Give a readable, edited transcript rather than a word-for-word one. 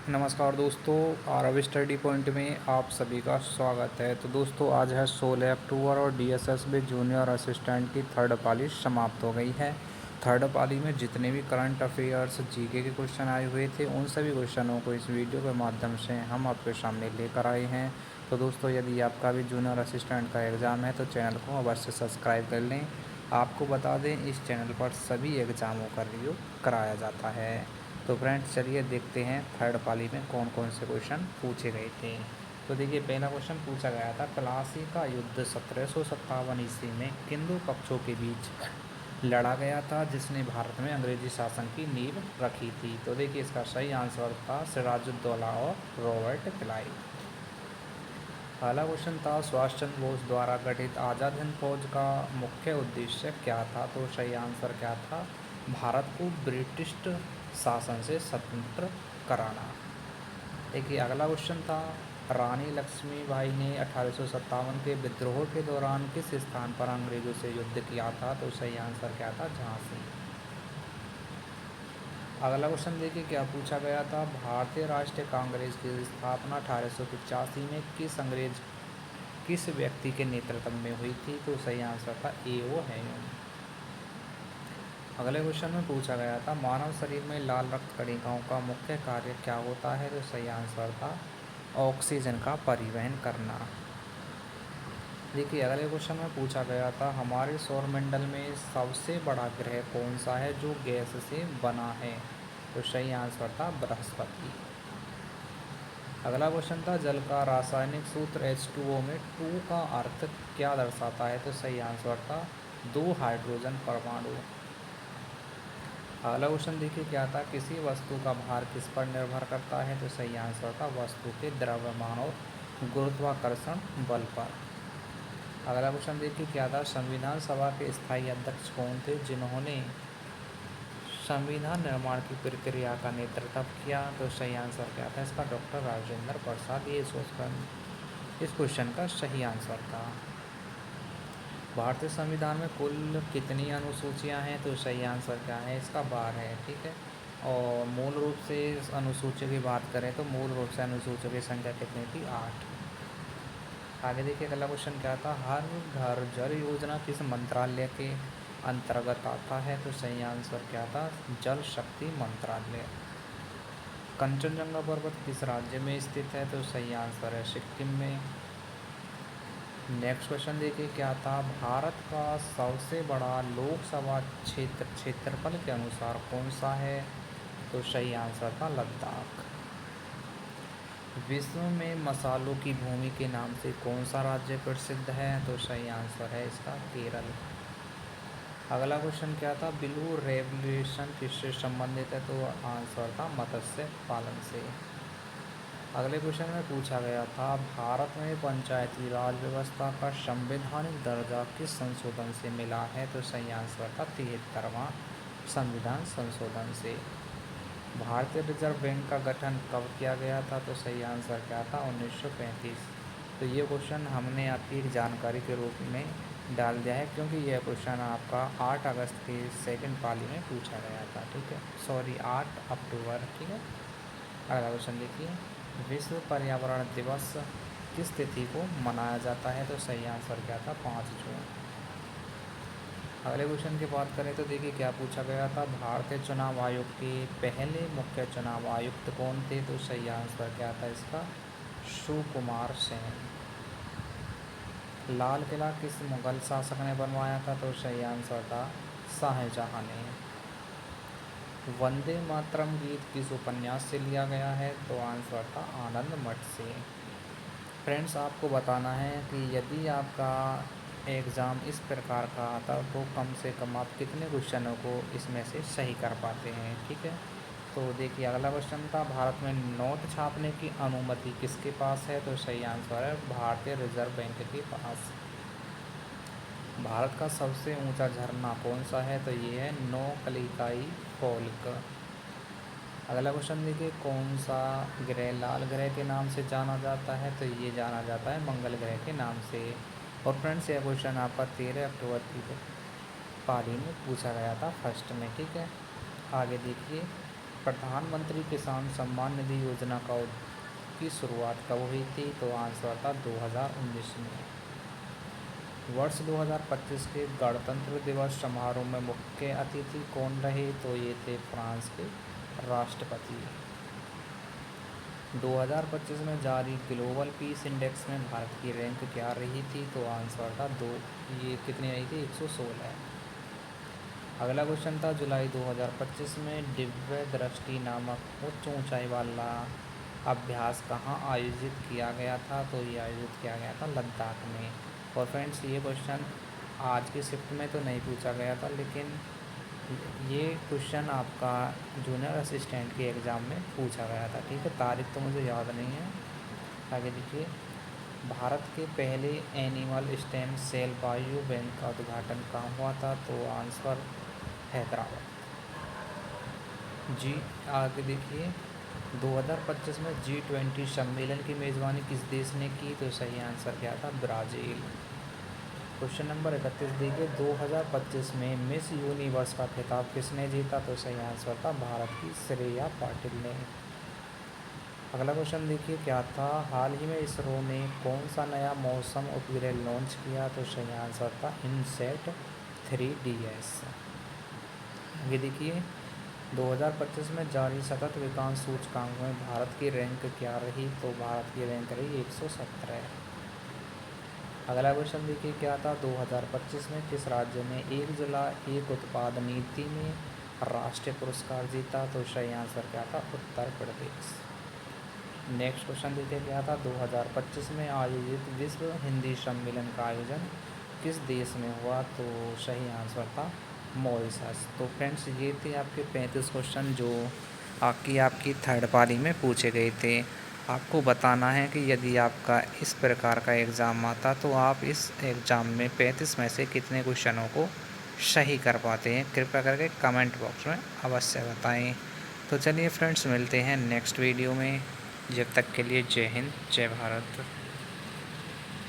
नमस्कार दोस्तों, Aarav study point में आप सभी का स्वागत है। तो दोस्तों आज है 16 अक्टूबर और डीएसएस में जूनियर असिस्टेंट की थर्ड पाली समाप्त हो गई है। थर्ड पाली में जितने भी करंट अफेयर्स जीके के क्वेश्चन आए हुए थे उन सभी क्वेश्चनों को इस वीडियो के माध्यम से हम आपके सामने लेकर आए हैं। तो दोस्तों यदि आपका भी जूनियर असिस्टेंट का एग्ज़ाम है तो चैनल को अवश्य सब्सक्राइब कर लें। आपको बता दें इस चैनल पर सभी एग्ज़ामों का रिव्यू कराया जाता है। तो फ्रेंड्स चलिए देखते हैं थर्ड पाली में कौन कौन से क्वेश्चन पूछे गए थे। तो देखिए पहला क्वेश्चन पूछा गया था, प्लासी का युद्ध 1757 ईस्वी में किन दो पक्षों के बीच लड़ा गया था जिसने भारत में अंग्रेजी शासन की नींव रखी थी। तो देखिए इसका सही आंसर था सिराजुद्दौला और रॉबर्ट क्लाइव। पहला क्वेश्चन था, सुभाष चंद्र बोस द्वारा गठित आज़ाद हिंद फौज का मुख्य उद्देश्य क्या था। तो सही आंसर क्या था, भारत को ब्रिटिश शासन से स्वतंत्र कराना। देखिए अगला क्वेश्चन था, रानी लक्ष्मीबाई ने 1857 के विद्रोह के दौरान किस स्थान पर अंग्रेजों से युद्ध किया था। तो सही आंसर क्या था, झांसी। अगला क्वेश्चन देखिए क्या पूछा गया था, भारतीय राष्ट्रीय कांग्रेस की स्थापना 1885 में किस व्यक्ति के नेतृत्व में हुई थी। तो सही आंसर था A.O. ह्यूम। अगले क्वेश्चन में पूछा गया था, मानव शरीर में लाल रक्त कणिकाओं का मुख्य कार्य क्या होता है। तो सही आंसर था ऑक्सीजन का परिवहन करना। देखिए अगले क्वेश्चन में पूछा गया था, हमारे सौरमंडल में सबसे बड़ा ग्रह कौन सा है जो गैस से बना है। तो सही आंसर था बृहस्पति। अगला क्वेश्चन था, जल का रासायनिक सूत्र H2O में 2 का अर्थ क्या दर्शाता है। तो सही आंसर था 2 हाइड्रोजन परमाणु। अगला क्वेश्चन देखिए क्या था, किसी वस्तु का भार किस पर निर्भर करता है। तो सही आंसर था वस्तु के द्रव्यमान और गुरुत्वाकर्षण बल पर। अगला क्वेश्चन देखिए क्या था, संविधान सभा के स्थायी अध्यक्ष कौन थे जिन्होंने संविधान निर्माण की प्रक्रिया का नेतृत्व किया। तो सही आंसर क्या था इसका, डॉक्टर राजेंद्र प्रसाद। ये सोचकर इस क्वेश्चन का सही आंसर था। भारतीय संविधान में कुल कितनी अनुसूचियां हैं। तो सही आंसर क्या है इसका, 12 है। ठीक है, और मूल रूप से अनुसूचियों की बात करें तो मूल रूप से अनुसूचियों की संख्या कितनी थी, 8। आगे देखिए अगला क्वेश्चन क्या था, हर घर जल योजना किस मंत्रालय के अंतर्गत आता है। तो सही आंसर क्या था, जल शक्ति मंत्रालय। कंचनजंगा पर्वत किस राज्य में स्थित है। तो सही आंसर है सिक्किम में। नेक्स्ट क्वेश्चन देखिए क्या था, भारत का सबसे बड़ा लोकसभा क्षेत्रफल के अनुसार कौन सा है। तो सही आंसर था लद्दाख। विश्व में मसालों की भूमि के नाम से कौन सा राज्य प्रसिद्ध है। तो सही आंसर है इसका केरल। अगला क्वेश्चन क्या था, ब्लू रेवोल्यूशन किससे संबंधित है। तो आंसर था मत्स्य पालन से। अगले क्वेश्चन में पूछा गया था, भारत में पंचायती राज व्यवस्था का संवैधानिक दर्जा किस संशोधन से मिला है। तो सही आंसर था 73वां संविधान संशोधन से। भारतीय रिजर्व बैंक का गठन कब किया गया था। तो सही आंसर क्या था, 1935। तो ये क्वेश्चन हमने आपकी एक जानकारी के रूप में डाल दिया है क्योंकि यह क्वेश्चन आपका 8 अगस्त की सेकंड पाली में पूछा गया था। ठीक है, सॉरी 8 अक्टूबर। ठीक है, अगला क्वेश्चन देखिए, विश्व पर्यावरण दिवस किस तिथि को मनाया जाता है। तो सही आंसर क्या था, 5 जून। अगले क्वेश्चन की बात करें तो देखिए क्या पूछा गया था, भारतीय चुनाव आयोग के पहले मुख्य चुनाव आयुक्त कौन थे। तो सही आंसर क्या था इसका, सुकुमार सेन। लाल किला किस मुगल शासक ने बनवाया था। तो सही आंसर था शाहजहां ने। वंदे मातरम गीत किस उपन्यास से लिया गया है। तो आंसर था आनंद मठ से। फ्रेंड्स आपको बताना है कि यदि आपका एग्ज़ाम इस प्रकार का आता तो कम से कम आप कितने क्वेश्चनों को इसमें से सही कर पाते हैं। ठीक है, तो देखिए अगला क्वेश्चन था, भारत में नोट छापने की अनुमति किसके पास है। तो सही आंसर है भारतीय रिजर्व बैंक के पास। भारत का सबसे ऊंचा झरना कौन सा है। तो ये है नौकलिकाई फॉल्क। अगला क्वेश्चन देखिए, कौन सा ग्रह लाल ग्रह के नाम से जाना जाता है। तो ये जाना जाता है मंगल ग्रह के नाम से। और फ्रेंड्स यह क्वेश्चन आपका 13 अक्टूबर की पाली में पूछा गया था फर्स्ट में। ठीक है, आगे देखिए, प्रधानमंत्री किसान सम्मान निधि योजना का की शुरुआत कब हुई थी? तो आंसर था 2019 में। वर्ष 2025 के गणतंत्र दिवस समारोह में मुख्य अतिथि कौन रहे? तो ये थे फ्रांस के राष्ट्रपति। 2025 में जारी ग्लोबल पीस इंडेक्स में भारत की रैंक क्या रही थी? तो आंसर था ये कितनी रही थी? 116। अगला क्वेश्चन था जुलाई 2025 में दिव्य दृष्टि नामक उच्च ऊंचाई वाला अभ्यास कहाँ आयोजित किया गया था? तो ये आयोजित किया गया था लद्दाख में। और फ्रेंड्स, ये क्वेश्चन आज की शिफ्ट में तो नहीं पूछा गया था, लेकिन ये क्वेश्चन आपका जूनियर असिस्टेंट के एग्ज़ाम में पूछा गया था। ठीक है, तारीख तो मुझे याद नहीं है। आगे देखिए, भारत के पहले animal stem cell bio bank का उद्घाटन कहाँ हुआ था? तो आंसर हैदराबाद। आगे देखिए, 2025 में G20 सम्मेलन की मेज़बानी किस देश ने की? तो सही आंसर क्या था? ब्राज़ील। क्वेश्चन नंबर 31 देखिए, 2025 में मिस यूनिवर्स का खिताब किसने जीता? तो सही आंसर था भारत की श्रेया पाटिल ने। अगला क्वेश्चन देखिए, क्या था? हाल ही में इसरो ने कौन सा नया मौसम उपग्रह लॉन्च किया? तो सही आंसर था इनसैट 3DS। आगे देखिए, 2025 में जारी सतत विकास सूचकांक में भारत की रैंक क्या रही? तो भारत की रैंक रही 117। अगला क्वेश्चन देखिए, क्या था? 2025 में किस राज्य ने एक जिला एक उत्पाद नीति में राष्ट्रीय पुरस्कार जीता? तो सही आंसर क्या था? उत्तर प्रदेश। नेक्स्ट क्वेश्चन देखिए, क्या था? 2025 में आयोजित विश्व हिंदी सम्मेलन का आयोजन किस देश में हुआ? तो सही आंसर था मॉरिशस। तो फ्रेंड्स, ये थे आपके 35 क्वेश्चन जो आपकी थर्ड पाली में पूछे गए थे। आपको बताना है कि यदि आपका इस प्रकार का एग्ज़ाम आता तो आप इस एग्ज़ाम में 35 में से कितने क्वेश्चनों को सही कर पाते हैं। कृपया करके कमेंट बॉक्स में अवश्य बताएं। तो चलिए फ्रेंड्स, मिलते हैं नेक्स्ट वीडियो में। जब तक के लिए जय हिंद, जय भारत।